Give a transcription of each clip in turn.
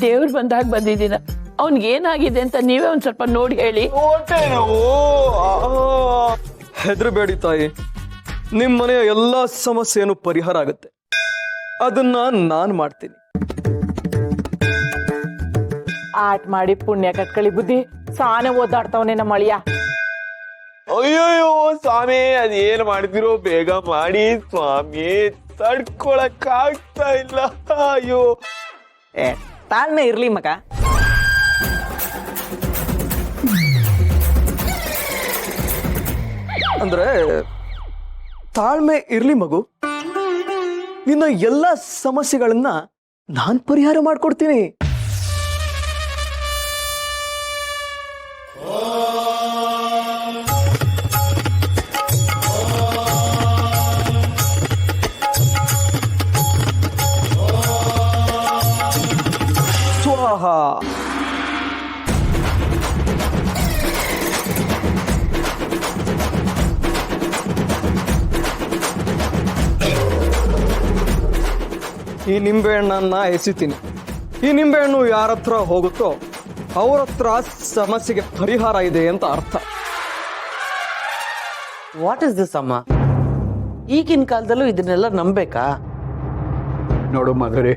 ದೇವ್ರು ಬಂದಾಗ ಬಂದಿದ್ದೀನ. ಅವ್ನಿಗೆ ಏನಾಗಿದೆ ಅಂತ ನೀವೇ ಒಂದ್ ಸ್ವಲ್ಪ ನೋಡಿ ಹೇಳಿ. ಹೆದರಬೇಡಿ ತಾಯಿ, ನಿಮ್ಮ ಮನೆಯ ಎಲ್ಲಾ ಸಮಸ್ಯೆಯನ್ನು ಪರಿಹಾರ ಆಗುತ್ತೆ. ಅದನ್ನ ನಾನು ಮಾಡ್ತೀನಿ. ಆಟ ಮಾಡಿ ಪುಣ್ಯ ಕಟ್ಕಳಿ ಬುದ್ಧಿ. ಸಾನೆ ಓದಾಡ್ತಾವನೆ ನಮ್ಮ ಅಳಿಯ. ಅಯ್ಯೋಯ್ಯೋ ಸ್ವಾಮಿ, ಅದೇನ್ ಮಾಡ್ತಿರೋ ಬೇಗ ಮಾಡಿ ಸ್ವಾಮಿ, ತಡ್ಕೊಳಕ್ ಆಗ್ತಾ ಇಲ್ಲ. ಅಯ್ಯೋ ತಾಳ್ಮೆ ಇರ್ಲಿ ಮಗ. ಅಂದ್ರೆ ತಾಳ್ಮೆ ಇರ್ಲಿ ಮಗು, ನಿನ್ನ ಎಲ್ಲ ಸಮಸ್ಯೆಗಳನ್ನ ನಾನ್ ಪರಿಹಾರ ಮಾಡ್ಕೊಡ್ತೀನಿ. ಸ್ವಾಹ. ಈ ನಿಂಬೆಹಣ್ಣನ್ನ ಎಸಿತೀನಿ. ಈ ನಿಂಬೆಹಣ್ಣು ಯಾರ ಹತ್ರ ಹೋಗುತ್ತೋ ಅವ್ರ ಹತ್ರ ಸಮಸ್ಯೆಗೆ ಪರಿಹಾರ ಇದೆ ಅಂತ ಅರ್ಥ. ವಾಟ್ ಇಸ್ ದಿಸ್ ಅಮ್ಮ? ಈಗಿನ ಕಾಲದಲ್ಲೂ ಇದನ್ನೆಲ್ಲ ನಂಬೇಕಾ? ನೋಡು ಮಧುರಿ,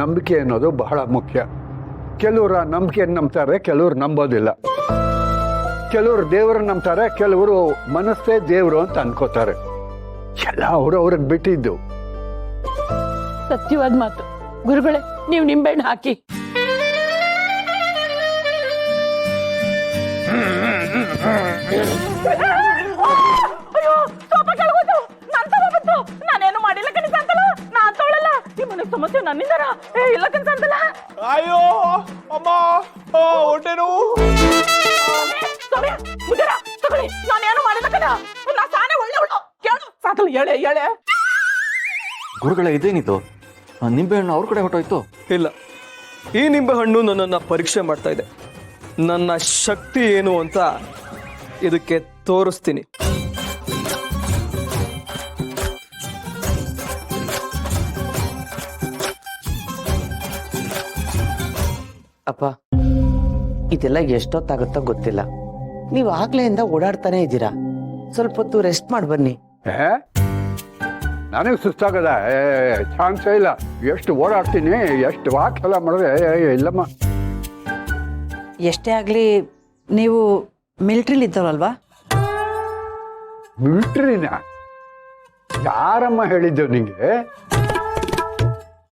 ನಂಬಿಕೆ ಅನ್ನೋದು ಬಹಳ ಮುಖ್ಯ. ಕೆಲವರು ಆ ನಂಬಿಕೆಯನ್ನು ನಂಬ್ತಾರೆ, ಕೆಲವರು ನಂಬೋದಿಲ್ಲ. ಕೆಲವರು ದೇವರನ್ನ ನಂಬ್ತಾರೆ, ಕೆಲವರು ಮನಸ್ಸೇ ದೇವರು ಅಂತ ಅನ್ಕೋತಾರೆ. ಎಲ್ಲ ಅವ್ರಿಗೆ ಬಿಟ್ಟಿದ್ದು. ಸತ್ಯವಾದ ಮಾತು ಗುರುಗಳೇ. ನೀವು ನಿಂಬೆಹಣ್ಣು ಹಾಕಿ. ನಾನೇನು ಮಾಡಿಲ್ಲ ಕಣಿಸಂತಲ್ಲ. ನಾನ್ ತಗೊಳ್ಳಲ್ಲ. ಈ ಮನೆಗೆ ಸಮಸ್ಯೆ ನನ್ನಿಂದರ ಇಲ್ಲ ಕಣಿಸಂತಲ್ಲ. ಅಯ್ಯೋ ಅಮ್ಮ, ಹೊಟ್ಟೆನು. ತಗೊಳ್ಳಿ, ನಾನೇನು ಮಾಡಿಲ್ಲ ಕಣ. ನಾ ಸಾನೆ ಒಳ್ಳೆ ಕೇಳು ಸಾಕಲ್ಲ. ಎಳೆ ಎಳೆ ಗುರುಗಳ ಇದೇನಿದು? ನಿಂಬೆಹಣ್ಣು ಅವ್ರ ಕಡೆ ಹೊಟ್ಟೋಯ್ತು. ಇಲ್ಲ, ಈ ನಿಂಬೆಹಣ್ಣು ನನ್ನನ್ನು ಪರೀಕ್ಷೆ ಮಾಡ್ತಾ ಇದೆ. ನನ್ನ ಶಕ್ತಿ ಏನು ಅಂತ ಇದಕ್ಕೆ ತೋರಿಸ್ತೀನಿ. ಅಪ್ಪ, ಇದೆಲ್ಲ ಎಷ್ಟೊತ್ತಾಗುತ್ತೋ ಗೊತ್ತಿಲ್ಲ. ನೀವು ಆಗ್ಲೆಯಿಂದ ಓಡಾಡ್ತಾನೆ ಇದ್ದೀರಾ. ಸ್ವಲ್ಪ ಹೊತ್ತು ರೆಸ್ಟ್ ಮಾಡಿ ಬನ್ನಿ. ನನಗೆ ಸುಸ್ತಾಗದ ಚಾನ್ಸೇ ಇಲ್ಲ. ಎಷ್ಟು ಓಡಾಡ್ತೀನಿ, ಎಷ್ಟು ವಾಕ್ ಎಲ್ಲ ಮಾಡಿದ್ರೆ ಇಲ್ಲಮ್ಮ. ಎಷ್ಟೇ ಆಗಲಿ ನೀವು ಮಿಲಿಟ್ರಿಲಿ ಇದ್ದವಲ್ವಾ? ಮಿಲಿಟ್ರಿನ ಯಾರಮ್ಮ ಹೇಳಿದ್ದು ನಿಂಗೆ?